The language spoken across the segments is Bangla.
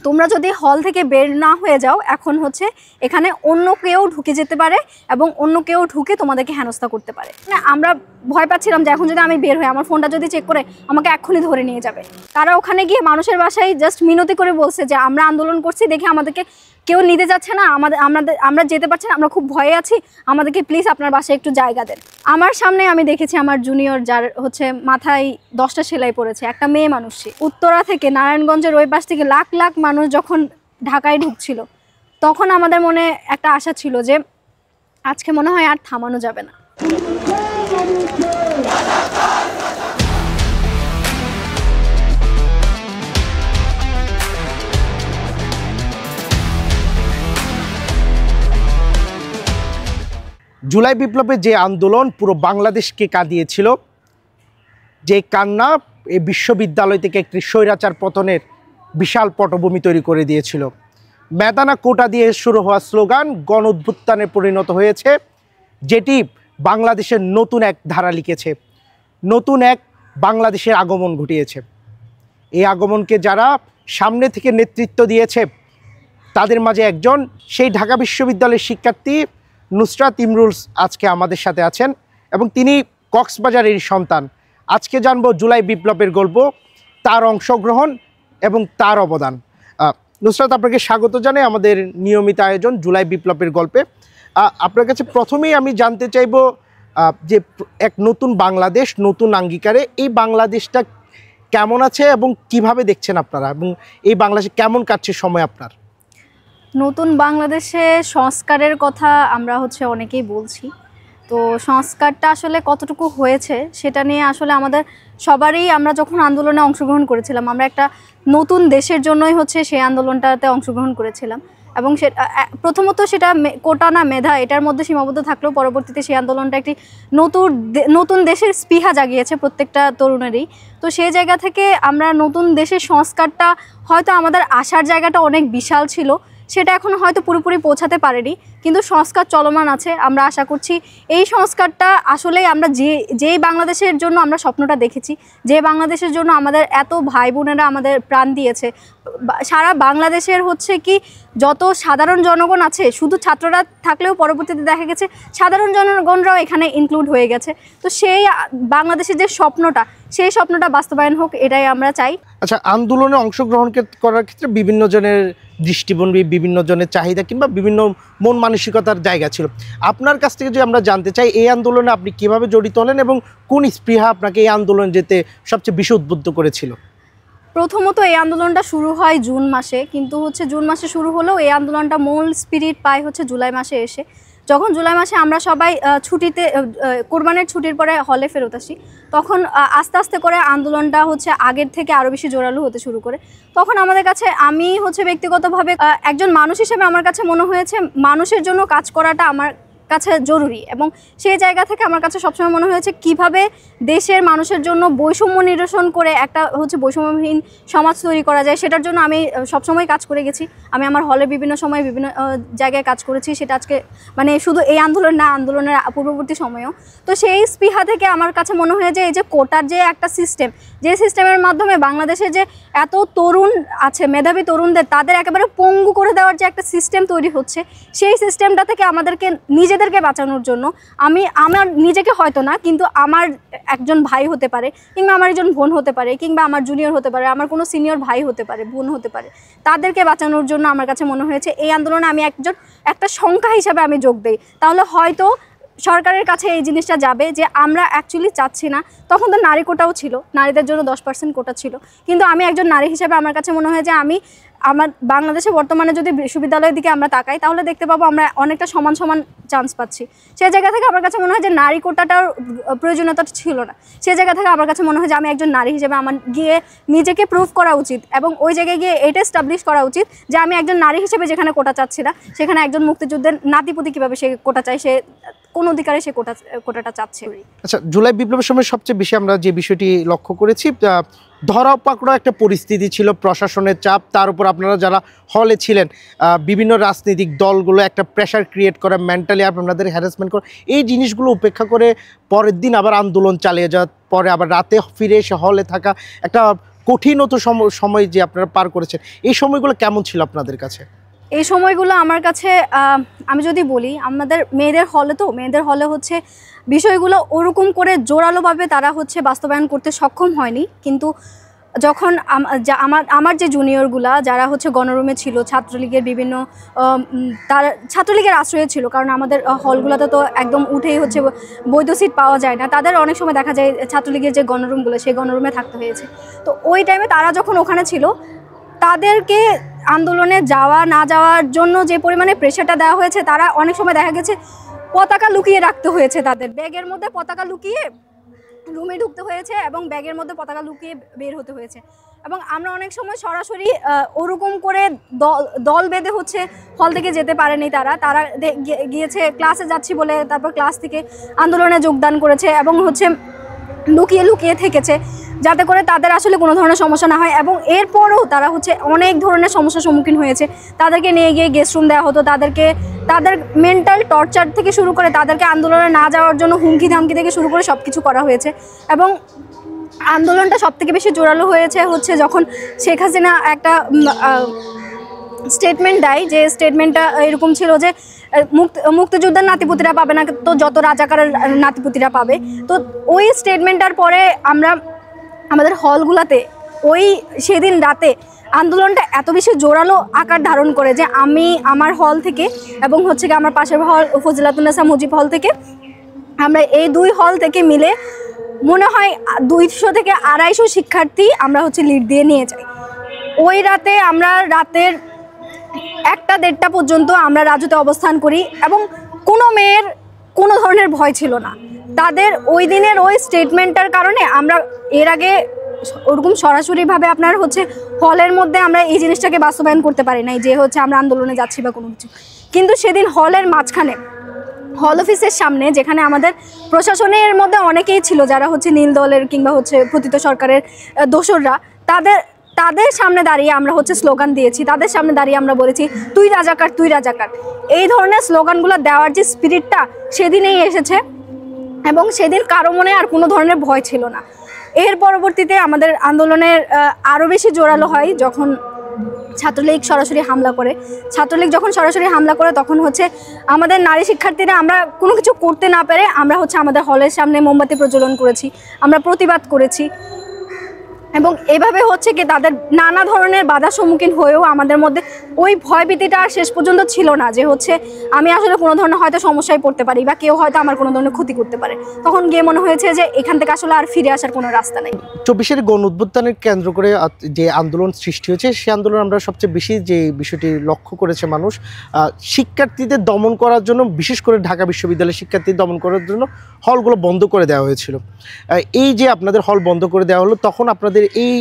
তোমরা যদি হল থেকে বের না হয়ে যাও, এখন হচ্ছে এখানে অন্য কেউ ঢুকে যেতে পারে এবং অন্য কেউ ঢুকে তোমাদেরকে হেনস্থা করতে পারে। না, আমরা ভয় পাচ্ছিলাম যে এখন যদি আমি বের হই, আমার ফোনটা যদি চেক করে আমাকে এক্ষুনি ধরে নিয়ে যাবে। তারা ওখানে গিয়ে মানুষের বাসায় জাস্ট মিনতি করে বলছে যে আমরা আন্দোলন করছি দেখে আমাদেরকে কেউ নিতে যাচ্ছে না, আমরা যেতে পারছি না, আমরা খুব ভয়ে আছি, আমাদেরকে প্লিজ আপনার বাসায় একটু জায়গা দেন। আমার সামনে আমি দেখেছি আমার জুনিয়র, যার হচ্ছে মাথায় 10টা সেলাই পড়েছে, একটা মেয়ে মানুষই। উত্তরা থেকে, নারায়ণগঞ্জের ওই পাশ থেকে লাখ লাখ মানুষ যখন ঢাকায় ঢুকছিল, তখন আমাদের মনে একটা আশা ছিল যে আজকে মনে হয় আর থামানো যাবে না। জুলাই বিপ্লবে যে আন্দোলন পুরো বাংলাদেশকে কাঁদিয়েছিল, যে কান্না এই বিশ্ববিদ্যালয় থেকে একটি স্বৈরাচার পতনের বিশাল পটভূমি তৈরি করে দিয়েছিল। মেদানা কোটা দিয়ে শুরু হওয়া স্লোগান গণ অভ্যুত্থানে পরিণত হয়েছে, যেটি বাংলাদেশের নতুন এক ধারা লিখেছে, নতুন এক বাংলাদেশের আগমন ঘটিয়েছে। এই আগমনকে যারা সামনে থেকে নেতৃত্ব দিয়েছে তাদের মাঝে একজন সেই ঢাকা বিশ্ববিদ্যালয়ের শিক্ষার্থী নুসরাত ইমরুলস আজকে আমাদের সাথে আছেন এবং তিনি কক্সবাজারের সন্তান। আজকে জানবো জুলাই বিপ্লবের গল্প, তার অংশগ্রহণ এবং তার অবদান। নুসরাত, আপনাকে স্বাগত জানাই আমাদের নিয়মিত আয়োজন জুলাই বিপ্লবের গল্পে। আপনার কাছে প্রথমেই আমি জানতে চাইব যে এক নতুন বাংলাদেশ, নতুন আঙ্গিকারে এই বাংলাদেশটা কেমন আছে এবং কিভাবে দেখছেন আপনারা, এবং এই বাংলাদেশে কেমন কাটছে সময় আপনার? নতুন বাংলাদেশে সংস্কারের কথা আমরা অনেকেই বলছি, তো সংস্কারটা আসলে কতটুকু হয়েছে সেটা নিয়ে আসলে আমাদের সবারই, আমরা যখন আন্দোলনে অংশগ্রহণ করেছিলাম, আমরা একটা নতুন দেশের জন্যই সেই আন্দোলনটাতে অংশগ্রহণ করেছিলাম এবং প্রথমত সেটা কোটা না মেধা এটার মধ্যে সীমাবদ্ধ থাকলেও পরবর্তীতে সেই আন্দোলনটা একটি নতুন দেশের স্পৃহা জাগিয়েছে প্রত্যেকটা তরুণেরই। তো সেই জায়গা থেকে আমরা নতুন দেশের সংস্কারটা হয়তো আমাদের আশার জায়গাটা অনেক বিশাল ছিল, সেটা এখন হয়তো পুরোপুরি পৌঁছাতে পারেনি, কিন্তু সংস্কার চলমান আছে। আমরা আশা করছি এই সংস্কারটা আসলে আমরা যেই বাংলাদেশের জন্য আমরা স্বপ্নটা দেখেছি, যে বাংলাদেশের জন্য আমাদের এত ভাই বোনেরা আমাদের প্রাণ দিয়েছে, সারা বাংলাদেশের কি যত সাধারণ জনগণ আছে, শুধু ছাত্ররা থাকলেও পরবর্তীতে দেখা গেছে সাধারণ জনগণরাও এখানে ইনক্লুড হয়ে গেছে। তো সেই বাংলাদেশের যে স্বপ্নটা, সেই স্বপ্নটা বাস্তবায়ন হোক, এটাই আমরা চাই। আচ্ছা, আন্দোলনে অংশগ্রহণ করার ক্ষেত্রে বিভিন্ন জনের দৃষ্টিভঙ্গি, বিভিন্ন জনের চাহিদা কিংবা বিভিন্ন মন মানসিকতার জায়গা ছিল। আপনার কাছ থেকে যদি আমরা জানতে চাই, এই আন্দোলনে আপনি কিভাবে জড়িত হলেন এবং কোন স্পৃহা আপনাকে এই আন্দোলন যেতে সবচেয়ে বেশি উদ্বুদ্ধ করেছিল? প্রথমত এই আন্দোলনটা শুরু হয় জুন মাসে, কিন্তু জুন মাসে শুরু হলেও এই আন্দোলনটা মূল স্পিরিট পায় জুলাই মাসে এসে। যখন জুলাই মাসে আমরা সবাই ছুটিতে, কোরবানির ছুটির পরে হলে ফেরত আসি, তখন আস্তে আস্তে করে আন্দোলনটা আগের থেকে আরও বেশি জোরালো হতে শুরু করে। তখন আমাদের কাছে, আমি ব্যক্তিগতভাবে একজন মানুষ হিসেবে আমার কাছে মনে হয়েছে মানুষের জন্য কাজ করাটা আমার কাছে জরুরি, এবং সেই জায়গা থেকে আমার কাছে সবসময় মনে হয়েছে কিভাবে দেশের মানুষের জন্য বৈষম্য নিরসন করে একটা বৈষম্যহীন সমাজ তৈরি করা যায়, সেটার জন্য আমি সবসময় কাজ করে গেছি। আমি আমার হলে বিভিন্ন সময় বিভিন্ন জায়গায় কাজ করেছি, সেটা আজকে শুধু এই আন্দোলন না, আন্দোলনের পূর্ববর্তী সময়েও। তো সেই স্পৃহা থেকে আমার কাছে মনে হয় যে এই যে কোটার যে একটা সিস্টেম, যে সিস্টেমের মাধ্যমে বাংলাদেশে যে এত তরুণ আছে, মেধাবী তরুণদের, তাদের একেবারে পঙ্গু করে দেওয়ার যে একটা সিস্টেম তৈরি হচ্ছে, সেই সিস্টেমটা থেকে আমাদেরকে নিজেদেরকে বাঁচানোর জন্য, আমার নিজেকে হয়তো না, কিন্তু আমার একজন ভাই হতে পারে, কিংবা আমার একজন বোন হতে পারে, কিংবা আমার জুনিয়র হতে পারে, আমার কোনো সিনিয়র ভাই হতে পারে, বোন হতে পারে, তাদেরকে বাঁচানোর জন্য আমার কাছে মনে হয়েছে এই আন্দোলনে আমি একটা সংখ্যা হিসাবে আমি যোগ দেই, তাহলে হয়তো সরকারের কাছে এই জিনিসটা যাবে যে আমরা অ্যাকচুয়ালি চাচ্ছি না। তখন তো নারী কোটাও ছিল, নারীদের জন্য 10% কোটা ছিল, কিন্তু আমি একজন নারী হিসেবে আমার কাছে মনে হয় যে আমার বাংলাদেশে বর্তমানে যদি বিশ্ববিদ্যালয়ের দিকে আমরা তাকাই, তাহলে দেখতে পাবো আমরা অনেকটা সমান সমান চান্স পাচ্ছি। সেই জায়গা থেকে আমার কাছে মনে হয় যে নারী কোটাটার প্রয়োজনীয়তা ছিল না। সেই জায়গা থেকে আমার কাছে মনে হয় যে আমি একজন নারী হিসেবে আমার গিয়ে নিজেকে প্রুভ করা উচিত, এবং ওই জায়গায় গিয়ে এটা এস্টাবলিশ করা উচিত যে আমি একজন নারী হিসেবে যেখানে কোটা চাচ্ছি না, সেখানে একজন মুক্তিযুদ্ধের নাতিপুতি কীভাবে সে কোটা চায়, সে কোন অধিকারে সে কোটাটা চাচ্ছে। আচ্ছা, জুলাই বিপ্লবের সময় সবচেয়ে বেশি আমরা যে বিষয়টি লক্ষ্য করেছি, ধরাও পাকড়া একটা পরিস্থিতি ছিল, প্রশাসনের চাপ, তার উপর আপনারা যারা হলে ছিলেন বিভিন্ন রাজনৈতিক দলগুলো একটা প্রেশার ক্রিয়েট করে, মেন্টালি আপনাদের হ্যারাসমেন্ট করে, এই জিনিসগুলো উপেক্ষা করে পরের দিন আবার আন্দোলন চালিয়ে যাওয়ার পরে আবার রাতে ফিরে এসে হলে থাকা, একটা কঠিনত সময় যে আপনারা পার করেছেন, এই সময়গুলো কেমন ছিল আপনাদের কাছে? এই সময়গুলো আমার কাছে আমি যদি বলি, আমাদের মেয়েদের হলে হচ্ছে বিষয়গুলো ওরকম করে জোরালোভাবে তারা হচ্ছে বাস্তবায়ন করতে সক্ষম হয়নি। কিন্তু যখন আমার যে জুনিয়রগুলা যারা হচ্ছে গণরুমে ছিল, ছাত্রলীগের বিভিন্ন তারা ছাত্রলীগের আশ্রয়ে ছিল, কারণ আমাদের হলগুলোতে তো একদম উঠেই হচ্ছে বৈধ সিট পাওয়া যায় না, তাদের অনেক সময় দেখা যায় ছাত্রলীগের যে গণরুমগুলো সেই গণরুমে থাকতে হয়েছে। তো ওই টাইমে তারা যখন ওখানে ছিল, তাদেরকে আন্দোলনে যাওয়া না যাওয়ার জন্য যে পরিমাণে প্রেশারটা দেওয়া হয়েছে, তারা অনেক সময় দেখা গেছে পতাকা লুকিয়ে রাখতে হয়েছে, তাদের ব্যাগের মধ্যে পতাকা লুকিয়ে রুমে ঢুকতে হয়েছে এবং ব্যাগের মধ্যে পতাকা লুকিয়ে বের হতে হয়েছে। এবং আমরা অনেক সময় সরাসরি ওরকম করে দল বেঁধে হচ্ছে হল থেকে যেতে পারেনি, তারা গিয়েছে ক্লাসে যাচ্ছি বলে, তারপর ক্লাস থেকে আন্দোলনে যোগদান করেছে এবং হচ্ছে লুকিয়ে লুকিয়ে থেকেছে, যাতে করে তাদের আসলে কোনো ধরনের সমস্যা না হয়। এবং এরপরও তারা হচ্ছে অনেক ধরনের সমস্যার সম্মুখীন হয়েছে। তাদেরকে নিয়ে গিয়ে গেস্ট রুম দেওয়া হতো, তাদের মেন্টাল টর্চার থেকে শুরু করে তাদেরকে আন্দোলনে না যাওয়ার জন্য হুমকি ধামকি থেকে শুরু করে সব কিছু করা হয়েছে। এবং আন্দোলনটা সবথেকে বেশি জোরালো হয়েছে হচ্ছে যখন শেখ হাসিনা একটা স্টেটমেন্ট দেয়, যে স্টেটমেন্টটা এরকম ছিল যে মুক্তিযুদ্ধের নাতিপুতিরা পাবে না, তো যত রাজাকারের নাতিপুতিরা পাবে। তো ওই স্টেটমেন্টটার পরে আমরা আমাদের হলগুলোতে সেদিন রাতে আন্দোলনটা এত বেশি জোরালো আকার ধারণ করে যে আমি আমার হল থেকে এবং হচ্ছে কি আমার পাশের হল ফজিলাতুন্নেসা মুজিব হল থেকে, আমরা এই দুই হল থেকে মিলে মনে হয় 200 থেকে 250 শিক্ষার্থী আমরা হচ্ছে লিড দিয়ে নিয়ে যাই। ওই রাতে আমরা রাতের 1টা-1:30 পর্যন্ত আমরা রাজুতে অবস্থান করি এবং কোনো মেয়ের কোনো ধরনের ভয় ছিল না। তাদের ওই দিনের ওই স্টেটমেন্টটার কারণে আমরা এর আগে ওরকম সরাসরিভাবে আপনার হচ্ছে হলের মধ্যে আমরা এই জিনিসটাকে বাস্তবায়ন করতে পারি নাই যে হচ্ছে আমরা আন্দোলনে যাচ্ছি বা কোনো কিছু। কিন্তু সেদিন হলের মাঝখানে হল অফিসের সামনে, যেখানে আমাদের প্রশাসনের মধ্যে অনেকেই ছিল যারা হচ্ছে নীল দলের কিংবা হচ্ছে পতিত সরকারের দোসররা, তাদের সামনে দাঁড়িয়ে আমরা হচ্ছে স্লোগান দিয়েছি। তাদের সামনে দাঁড়িয়ে আমরা বলেছি তুই রাজাকার, তুই রাজাকার। এই ধরনের স্লোগানগুলো দেওয়ার যে স্পিরিটটা সেদিনেই এসেছে এবং সেদিন কারো মনে আর কোনো ধরনের ভয় ছিল না। এর পরবর্তীতে আমাদের আন্দোলনের আরও বেশি জোরালো হয় যখন ছাত্রলীগ সরাসরি হামলা করে। যখন সরাসরি হামলা করে তখন হচ্ছে আমাদের নারী শিক্ষার্থীরা আমরা কোনো কিছু করতে না পেরে আমরা হচ্ছে আমাদের হলের সামনে মোমবাতি প্রজ্বলন করেছি, আমরা প্রতিবাদ করেছি। এবং এভাবে হচ্ছে কি তাদের নানা ধরনের বাধার সম্মুখীন হয়েও আমাদের মধ্যে ওই ভয়ভীতিটা শেষ পর্যন্ত ছিল না যে হচ্ছে আমি আসলে কোনো ধরনের হয়তো সমস্যায় পড়তে পারি বা কেউ হয়তো আমার কোনো ধরনের ক্ষতি করতে পারে। তখন গিয়ে মনে হয়েছে যে এখান থেকে আসলে আর ফিরে আসার কোনো রাস্তা নেই। 24-এর গণ-অভ্যুত্থানের কেন্দ্র করে যে আন্দোলন সৃষ্টি হয়েছে, সেই আন্দোলন আমরা সবচেয়ে বেশি যে বিষয়টি লক্ষ্য করেছে মানুষ, শিক্ষার্থীদের দমন করার জন্য, বিশেষ করে ঢাকা বিশ্ববিদ্যালয়ের শিক্ষার্থীদের দমন করার জন্য হলগুলো বন্ধ করে দেওয়া হয়েছিল। এই যে আপনাদের হল বন্ধ করে দেওয়া হলো, তখন আপনাদের এই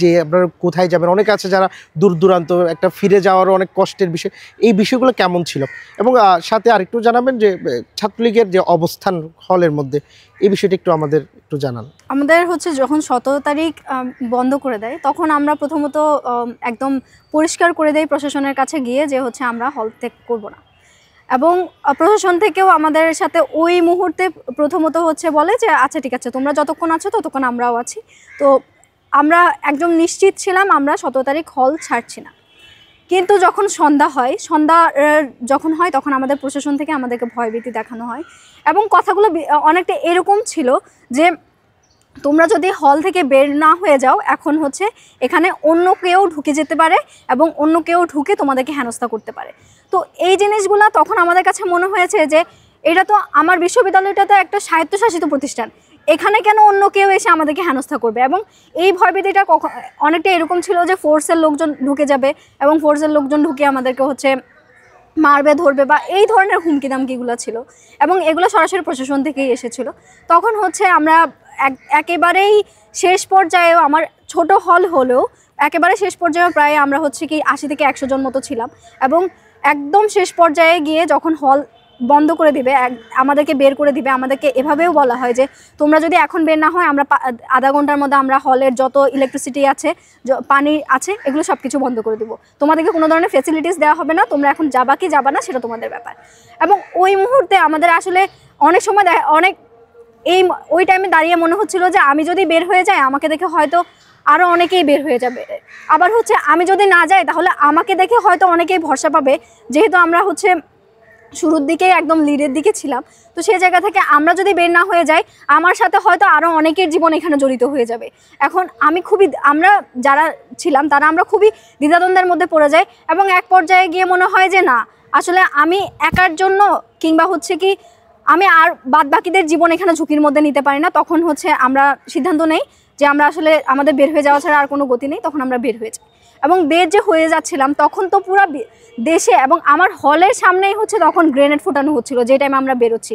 যে আপনারা কোথায় যাবেন, অনেকে আছে যারা দূর দূরান্ত, একটা ফিরে যাওয়ারও অনেক কষ্টের বিষয়, এই বিষয়গুলো কেমন ছিল? এবং সাথে আরেকটু জানাবেন যে ছাত্রলীগের যে অবস্থান হলের মধ্যে, এই বিষয়টা একটু আমাদের একটু জানান। আমাদের হচ্ছে যখন 17 তারিখ বন্ধ করে দেয়, তখন আমরা প্রথমত একদম পরিষ্কার করে দেই প্রশাসনের কাছে গিয়ে যে হচ্ছে আমরা হল ত্যাগ করব না। এবং প্রশাসন থেকেও আমাদের সাথে ওই মুহূর্তে প্রথমত হচ্ছে বলে যে আচ্ছা ঠিক আছে, তোমরা যতক্ষণ আছো ততক্ষণ আমরাও আছি। তো আমরা একদম নিশ্চিত ছিলাম আমরা 17 তারিখ হল ছাড়ছি না। কিন্তু যখন সন্ধ্যা যখন হয় তখন আমাদের প্রশাসন থেকে আমাদেরকে ভয়ভীতি দেখানো হয় এবং কথাগুলো অনেকটা এরকম ছিল যে তোমরা যদি হল থেকে বের না হয়ে যাও, এখন হচ্ছে এখানে অন্য কেউ ঢুকে যেতে পারে এবং অন্য কেউ ঢুকে তোমাদেরকে হেনস্থা করতে পারে। তো এই জিনিসগুলো তখন আমাদের কাছে মনে হয়েছে যে এটা তো আমার বিশ্ববিদ্যালয়টা তো একটা স্বায়ত্তশাসিত প্রতিষ্ঠান, এখানে কেন অন্য কেউ এসে আমাদেরকে হেনস্থা করবে। এবং এই ভয়ভীতিটা অনেকটা এরকম ছিল যে ফোর্সের লোকজন ঢুকে যাবে এবং ফোর্সের লোকজন ঢুকে আমাদেরকে হচ্ছে মারবে, ধরবে বা এই ধরনের হুমকি দামকিগুলো ছিল এবং এগুলো সরাসরি প্রশাসন থেকেই এসেছিল। তখন হচ্ছে আমরা একেবারেই শেষ পর্যায়েও, আমার ছোট হল হলেও একেবারে শেষ পর্যায়েও প্রায় আমরা হচ্ছে কি 80 থেকে 100 জন মতো ছিলাম। এবং একদম শেষ পর্যায়ে গিয়ে যখন হল বন্ধ করে দিবে, আমাদেরকে বের করে দিবে, আমাদেরকে এভাবেও বলা হয় যে তোমরা যদি এখন বের না হয় আমরা আধা ঘন্টার মধ্যে আমরা হলের যত ইলেকট্রিসিটি আছে, পানি আছে, এগুলো সব কিছু বন্ধ করে দেবো, তোমাদেরকে কোনো ধরনের ফেসিলিটিস দেওয়া হবে না, তোমরা এখন যাবা কি যাবা না সেটা তোমাদের ব্যাপার। এবং ওই মুহূর্তে আমাদের আসলে অনেক সময় ওই টাইমে দাঁড়িয়ে মনে হচ্ছিল যে আমি যদি বের হয়ে যাই আমাকে দেখে হয়তো আরও অনেকেই বের হয়ে যাবে। আবার হচ্ছে আমি যদি না যাই তাহলে আমাকে দেখে হয়তো অনেকেই ভরসা পাবে, যেহেতু আমরা হচ্ছে শুরুর দিকেই একদম লিডের দিকে ছিলাম। তো সেই জায়গা থেকে আমরা যদি বের না হয়ে যাই, আমার সাথে হয়তো আরও অনেকের জীবন এখানে জড়িত হয়ে যাবে। এখন আমরা যারা ছিলাম তারা আমরা খুবই দ্বিধাদ্বন্দ্বের মধ্যে পড়ে যাই, এবং এক পর্যায়ে গিয়ে মনে হয় যে না, আসলে আমি একার জন্য কিংবা হচ্ছে কি আমি আর বাদ বাকিদের জীবন এখানে ঝুঁকির মধ্যে নিতে পারি না। তখন হচ্ছে আমরা সিদ্ধান্ত নেই যে আমরা আসলে আমাদের বের হয়ে যাওয়া ছাড়া আর কোনো গতি নেই। তখন আমরা বের হয়ে যাই, এবং বের যে হয়ে যাচ্ছিলাম তখন তো পুরো দেশে এবং আমার হলের সামনেই হচ্ছে তখন গ্রেনেড ফোটানো হচ্ছিল। যে টাইমে আমরা বেরোচ্ছি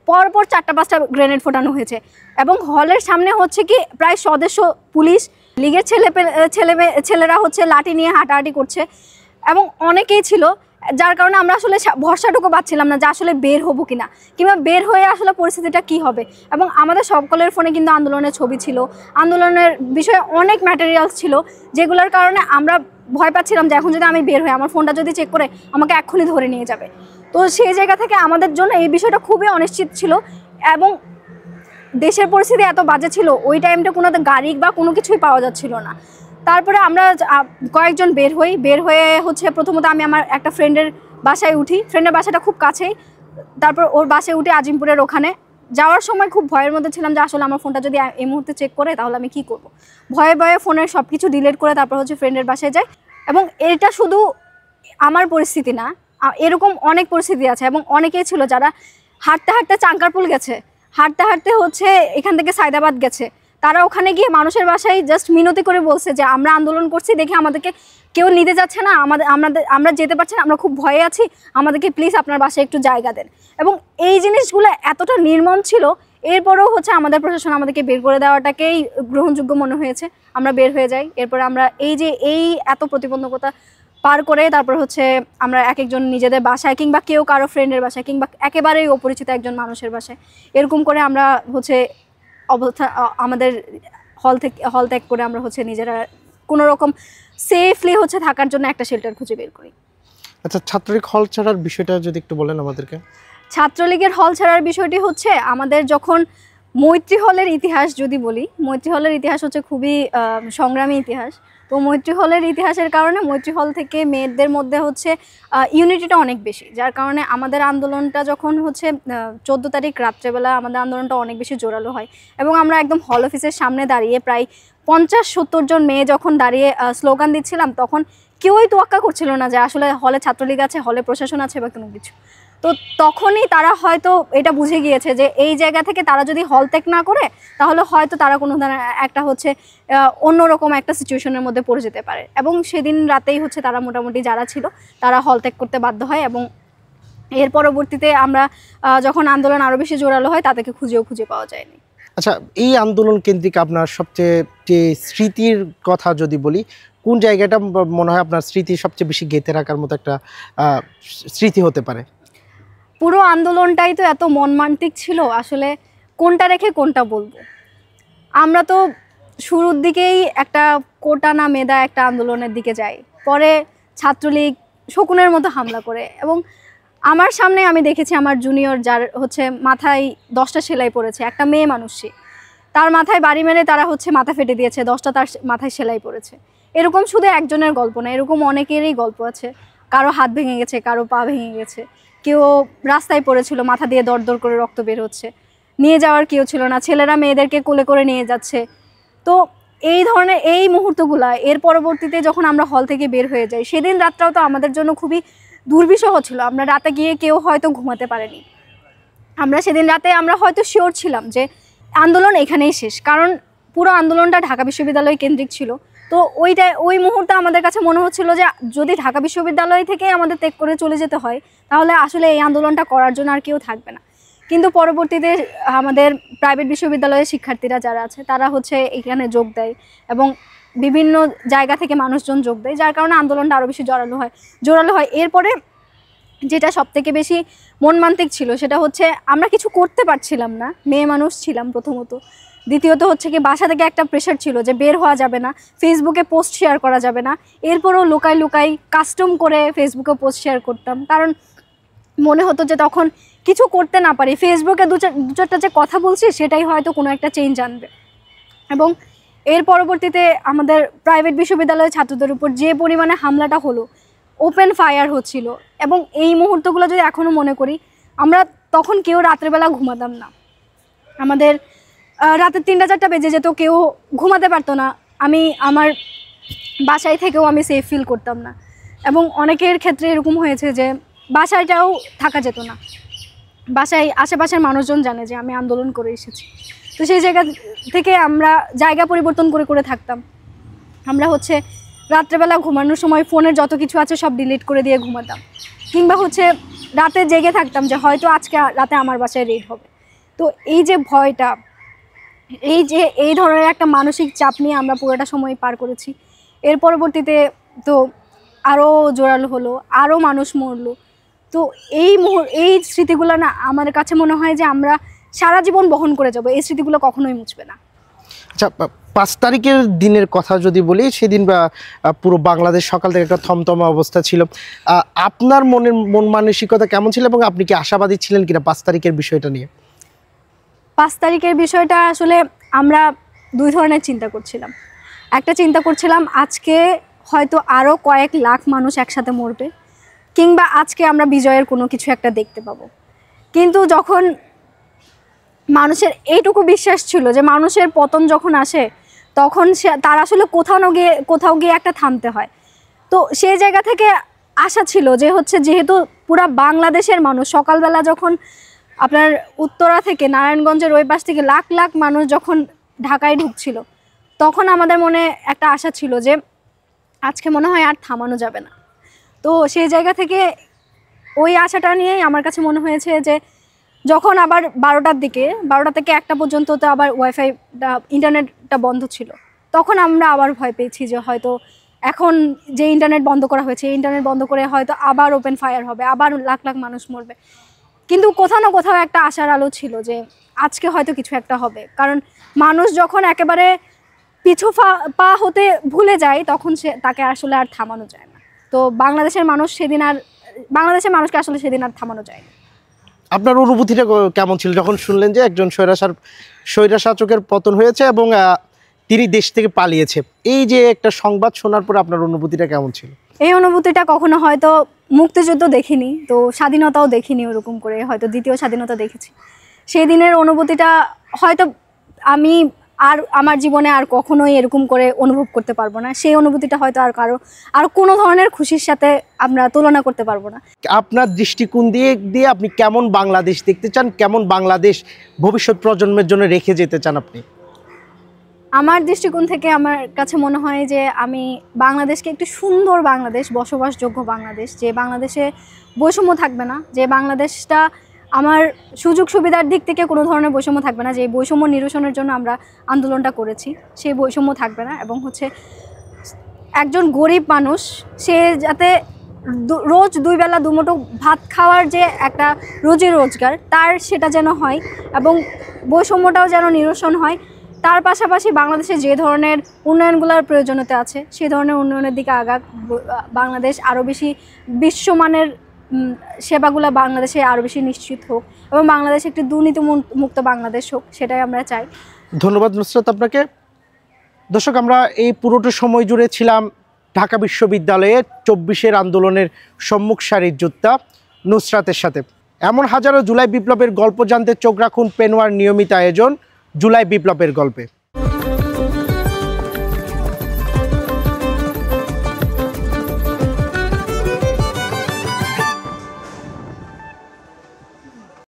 পরপর 4-5টা গ্রেনেড ফোটানো হয়েছে, এবং হলের সামনে হচ্ছে কি প্রায় সদস্য পুলিশ, লীগের ছেলেরা হচ্ছে লাঠি নিয়ে হাঁটাহাঁটি করছে, এবং অনেকেই ছিল, যার কারণে আমরা আসলে ভরসাটুকু পাচ্ছিলাম না যে আসলে বের হবো কিনা, কিংবা বের হয়ে আসলে পরিস্থিতিটা কি হবে। এবং আমাদের সকলের ফোনে কিন্তু আন্দোলনের ছবি ছিল, আন্দোলনের বিষয়ে অনেক ম্যাটেরিয়ালস ছিল, যেগুলোর কারণে আমরা ভয় পাচ্ছিলাম যে এখন যদি আমি বের হই, আমার ফোনটা যদি চেক করে আমাকে এক্ষুনি ধরে নিয়ে যাবে। তো সেই জায়গা থেকে আমাদের জন্য এই বিষয়টা খুবই অনিশ্চিত ছিল, এবং দেশের পরিস্থিতি এত বাজে ছিল ওই টাইমটা কোনো গাড়ি বা কোনো কিছুই পাওয়া যাচ্ছিল না। তারপরে আমরা কয়েকজন বের হয়ে হচ্ছে প্রথমত আমি আমার একটা ফ্রেন্ডের বাসায় উঠি, ফ্রেন্ডের বাসাটা খুব কাছেই। তারপর ওর বাসায় উঠে আজিমপুরের ওখানে যাওয়ার সময় খুব ভয়ের মধ্যে ছিলাম যে আসলে আমার ফোনটা যদি এই মুহূর্তে চেক করে তাহলে আমি কি করব। ভয়ে ভয়ে ফোনের সব কিছু ডিলিট করে তারপর হচ্ছে ফ্রেন্ডের বাসায় যাই। এবং এটা শুধু আমার পরিস্থিতি না, এরকম অনেক পরিস্থিতি আছে, এবং অনেকেই ছিল যারা হাঁটতে হাঁটতে চাঙ্কারপুল গেছে, হাঁটতে হাঁটতে হচ্ছে এখান থেকে সায়দাবাদ গেছে। তারা ওখানে গিয়ে মানুষের বাসায় জাস্ট মিনতি করে বলছে যে আমরা আন্দোলন করছি দেখে আমাদেরকে কেউ নিতে যাচ্ছে না, আমরা যেতে পারছি না, আমরা খুব ভয়ে আছি, আমাদেরকে প্লিজ আপনার বাসায় একটু জায়গা দেন। এবং এই জিনিসগুলো এতটা নির্মম ছিল, এরপরেও হচ্ছে আমাদের প্রশাসন আমাদেরকে বের করে দেওয়াটাকেই গ্রহণযোগ্য মনে হয়েছে। আমরা বের হয়ে যাই। এরপরে আমরা এই এত প্রতিবন্ধকতা পার করে তারপর হচ্ছে আমরা এক একজন নিজেদের বাসায় কিংবা কেউ কারো ফ্রেন্ডের বাসায় কিংবা একেবারেই অপরিচিত একজন মানুষের বাসায় এরকম করে আমরা হচ্ছে আমাদের হল ত্যাগ করে আমরা হচ্ছে নিজেরা কোনো রকম সেফলি হচ্ছে থাকার জন্য একটা শেল্টার খুঁজে বের করি। আচ্ছা, ছাত্রলীগ হল ছাড়ার বিষয়টা যদি একটু বলেন আমাদেরকে। ছাত্রলীগের হল ছাড়ার বিষয়টি হচ্ছে আমাদের যখন মৈত্রী হলের ইতিহাস যদি বলি, মৈত্রী হলের ইতিহাস হচ্ছে খুবই সংগ্রামী ইতিহাস। তো মৈত্রী হলের ইতিহাসের কারণে মৈত্রী হল থেকে মেয়েদের মধ্যে হচ্ছে ইউনিটিটা অনেক বেশি, যার কারণে আমাদের আন্দোলনটা যখন হচ্ছে 14 তারিখ রাত্রেবেলা আমাদের আন্দোলনটা অনেক বেশি জোরালো হয়, এবং আমরা একদম হল অফিসের সামনে দাঁড়িয়ে প্রায় 50-70 জন মেয়ে যখন দাঁড়িয়ে স্লোগান দিচ্ছিলাম, তখন কেউই তোয়াক্কা করছিল না যে আসলে হলে ছাত্রলীগ আছে, হলে প্রশাসন আছে বা কোনো কিছু। তো তখনই তারা হয়তো এটা বুঝে গিয়েছে যে এই জায়গা থেকে তারা যদি হল ত্যাগ না করে তাহলে হয়তো তারা কোনো একটা হচ্ছে অন্যরকম একটা সিচুয়েশনের মধ্যে পড়ে যেতে পারে। এবং সেদিন রাতেই হচ্ছে তারা মোটামুটি যারা ছিল তারা হল ত্যাগ করতে বাধ্য হয়, এবং এর পরবর্তীতে আমরা যখন আন্দোলন আরও বেশি জোরালো হয় তাদেরকে খুঁজে পাওয়া যায়নি। আচ্ছা, এই আন্দোলন কেন্দ্রিক আপনার সবচেয়ে যে স্মৃতির কথা যদি বলি, কোন জায়গাটা মনে হয় আপনার স্মৃতি সবচেয়ে বেশি গেঁথে রাখার মতো একটা স্মৃতি হতে পারে? পুরো আন্দোলনটাই তো এত মর্মান্তিক ছিল, আসলে কোনটা রেখে কোনটা বলবো। আমরা তো শুরুর দিকেই একটা কোটা না মেধা একটা আন্দোলনের দিকে যাই, পরে ছাত্রলীগ শকুনের মতো হামলা করে, এবং আমার সামনে আমি দেখেছি আমার জুনিয়র যার হচ্ছে মাথায় 10টা সেলাই পড়েছে, একটা মেয়ে মানুষই, তার মাথায় বাড়ি মেরে তারা হচ্ছে মাথা ফেটে দিয়েছে, 10টা তার মাথায় সেলাই পড়েছে। এরকম শুধু একজনের গল্প না, এরকম অনেকেরই গল্প আছে। কারো হাত ভেঙে গেছে, কারো পা ভেঙে গেছে, কেউ রাস্তায় পড়েছিল, মাথা দিয়ে দরদর করে রক্ত বের হচ্ছে, নিয়ে যাওয়ার কেউ ছিল না, ছেলেরা মেয়েদেরকে কোলে করে নিয়ে যাচ্ছে। তো এই ধরনের এই মুহূর্তগুলো এর পরবর্তীতে যখন আমরা হল থেকে বের হয়ে যাই, সেদিন রাতটাও তো আমাদের জন্য খুবই দুর্বিষহ ছিল। আমরা রাতে গিয়ে কেউ হয়তো ঘুমাতে পারেনি। আমরা সেদিন রাতে আমরা হয়তো শিওর ছিলাম যে আন্দোলন এখানেই শেষ, কারণ পুরো আন্দোলনটা ঢাকা বিশ্ববিদ্যালয় কেন্দ্রিক ছিল। তো ওই মুহূর্তে আমাদের কাছে মনে হচ্ছিল যে যদি ঢাকা বিশ্ববিদ্যালয় থেকে আমাদের ত্যাগ করে চলে যেতে হয় তাহলে আসলে এই আন্দোলনটা করার জন্য আর কেউ থাকবে না। কিন্তু পরবর্তীতে আমাদের প্রাইভেট বিশ্ববিদ্যালয়ের শিক্ষার্থীরা যারা আছে তারা হচ্ছে এখানে যোগ দেয়, এবং বিভিন্ন জায়গা থেকে মানুষজন যোগ দেয়, যার কারণে আন্দোলনটা আরও বেশি জোরালো হয়। এরপরে যেটা সবথেকে বেশি মর্মান্তিক ছিল সেটা হচ্ছে আমরা কিছু করতে পারছিলাম না, মেয়ে মানুষ ছিলাম প্রথমত। দ্বিতীয়ত হচ্ছে কি বাসা থেকে একটা প্রেশার ছিল যে বের হওয়া যাবে না, ফেসবুকে পোস্ট শেয়ার করা যাবে না। এরপরও লুকাই কাস্টম করে ফেসবুকে পোস্ট শেয়ার করতাম, কারণ মনে হতো যে তখন কিছু করতে না পারি, ফেসবুকে দু চারটা যে কথা বলছি সেটাই হয়তো কোনো একটা চেঞ্জ আনবে। এবং এর পরবর্তীতে আমাদের প্রাইভেট বিশ্ববিদ্যালয়ের ছাত্রদের উপর যে পরিমাণে হামলাটা হলো, ওপেন ফায়ার হচ্ছিল, এবং এই মুহূর্তগুলো যদি এখনও মনে করি, আমরা তখন কেউ রাত্রেবেলা ঘুমাতাম না। আমাদের রাতের 3টা-4টা বেজে যেত, কেউ ঘুমাতে পারতো না। আমি আমার বাসায় থেকেও আমি সেফ ফিল করতাম না, এবং অনেকের ক্ষেত্রে এরকম হয়েছে যে বাসায়টাও থাকা যেত না। বাসায় আশেপাশের মানুষজন জানে যে আমি আন্দোলন করে এসেছি, তো সেই জায়গা থেকে আমরা জায়গা পরিবর্তন করে করে থাকতাম। আমরা হচ্ছে রাত্রেবেলা ঘুমানোর সময় ফোনের যত কিছু আছে সব ডিলিট করে দিয়ে ঘুমাতাম, কিংবা হচ্ছে রাতে জেগে থাকতাম যে হয়তো আজকে রাতে আমার বাসায় রেড হবে। তো এই যে ভয়টা, এই ধরনের একটা মানসিক চাপ নিয়ে আমরা পুরোটা সময় পার করেছি। এর পরবর্তীতে তো আরও জোরালো হলো, আরও মানুষ মরলো। তো এই স্মৃতিগুলো না আমার কাছে মনে হয় যে আমরা সারা জীবন বহন করে যাব, এই স্মৃতিগুলো কখনোই মুছবে না। আচ্ছা, 5 তারিখের দিনের কথা যদি বলি, সেদিন পুরো বাংলাদেশ সকাল থেকে একটা থমথমা অবস্থা ছিল। আপনার মন মানসিকতা কেমন ছিল এবং আপনি কি আশাবাদী ছিলেন কিনা 5 তারিখের বিষয়টা নিয়ে? 5 তারিখের বিষয়টা আসলে আমরা 2 ধরনের চিন্তা করছিলাম। একটা চিন্তা করছিলাম আজকে হয়তো আরও কয়েক লাখ মানুষ একসাথে মরবে, কিংবা আজকে আমরা বিজয়ের কোনো কিছু একটা দেখতে পাবো। কিন্তু যখন মানুষের এইটুকু বিশ্বাস ছিল যে মানুষের পতন যখন আসে তখন তার আসলে কোথাও গিয়ে একটা থামতে হয়। তো সেই জায়গা থেকে আশা ছিল যে হচ্ছে যেহেতু পুরা বাংলাদেশের মানুষ সকালবেলা যখন আপনার উত্তরা থেকে নারায়ণগঞ্জের ওই পাশ থেকে লাখ লাখ মানুষ যখন ঢাকায় ঢুকছিল, তখন আমাদের মনে একটা আশা ছিল যে আজকে মনে হয় আর থামানো যাবে না। তো সেই জায়গা থেকে ওই আশাটা নিয়েই আমার কাছে মনে হয়েছে যে যখন আবার 12টার দিকে 12টা থেকে 1টা পর্যন্ত তো আবার ওয়াইফাইটা ইন্টারনেটটা বন্ধ ছিল, তখন আমরা আবার ভয় পেয়েছি যে হয়তো এখন যে ইন্টারনেট বন্ধ করা হয়েছে, ইন্টারনেট বন্ধ করে হয়তো আবার ওপেন ফায়ার হবে, আবার লাখ লাখ মানুষ মরবে। কিন্তু কোথাও না কোথাও একটা আশার আলো ছিল যে আজকে হয়তো কিছু একটা হবে, কারণ মানুষ যখন একেবারে পিছু পা হতে ভুলে যায় তখন তাকে আসলে আর থামানো যায় না। তো বাংলাদেশের মানুষকে আসলে সেদিন আর থামানো যায় না। আপনার অনুভূতিটা কেমন ছিল যখন শুনলেন যে একজন স্বৈরশাসকের পতন হয়েছে এবং তিনি দেশ থেকে পালিয়েছে? এই যে একটা সংবাদ শোনার পর আপনার অনুভূতিটা কেমন ছিল? এই অনুভূতিটা কখনো হয়তো মুক্তিযুদ্ধ দেখিনি, তো স্বাধীনতাও দেখিনি ওরকম করে, হয়তো দ্বিতীয় স্বাধীনতা দেখেছি। সেই দিনের অনুভূতিটা হয়তো আমি আমার জীবনে আর কখনোই এরকম করে অনুভব করতে পারবো না। সেই অনুভূতিটা হয়তো আর কোনো ধরনের খুশির সাথে আমরা তুলনা করতে পারবো না। আপনার দৃষ্টিকোণ দিয়ে আপনি কেমন বাংলাদেশ দেখতে চান, কেমন বাংলাদেশ ভবিষ্যৎ প্রজন্মের জন্য রেখে যেতে চান আপনি? আমার দৃষ্টিকোণ থেকে আমার কাছে মনে হয় যে আমি বাংলাদেশকে একটি সুন্দর বাংলাদেশ, বসবাসযোগ্য বাংলাদেশ, যে বাংলাদেশে বৈষম্য থাকবে না, যে বাংলাদেশটা আমার সুযোগ সুবিধার দিক থেকে কোনো ধরনের বৈষম্য থাকবে না, যে বৈষম্য নিরসনের জন্য আমরা আন্দোলনটা করেছি সেই বৈষম্য থাকবে না, এবং হচ্ছে একজন গরিব মানুষ সে যাতে রোজ 2 বেলা 2 মুঠো ভাত খাওয়ার যে একটা রুজি রোজগার তার সেটা যেন হয়, এবং বৈষম্যটাও যেন নিরসন হয়। তার পাশাপাশি বাংলাদেশে যে ধরনের উন্নয়নগুলোর প্রয়োজনীয়তা আছে সেই ধরনের উন্নয়নের দিকে বাংলাদেশ আরও বেশি বিশ্বমানের সেবাগুলো বাংলাদেশে আরও বেশি নিশ্চিত হোক, এবং বাংলাদেশ একটি দুর্নীতি মুক্ত বাংলাদেশ হোক, সেটাই আমরা চাই। ধন্যবাদ নুসরাত আপনাকে। দর্শক, আমরা এই পুরোটা সময় জুড়ে ছিলাম ঢাকা বিশ্ববিদ্যালয়ে 24-এর আন্দোলনের সম্মুখ সারির যোদ্ধা নুসরাতের সাথে। এমন হাজারো জুলাই বিপ্লবের গল্প জানতে চোখ রাখুন পেনওয়ার নিয়মিত আয়োজন জুলাই বিপ্লবের গল্পে।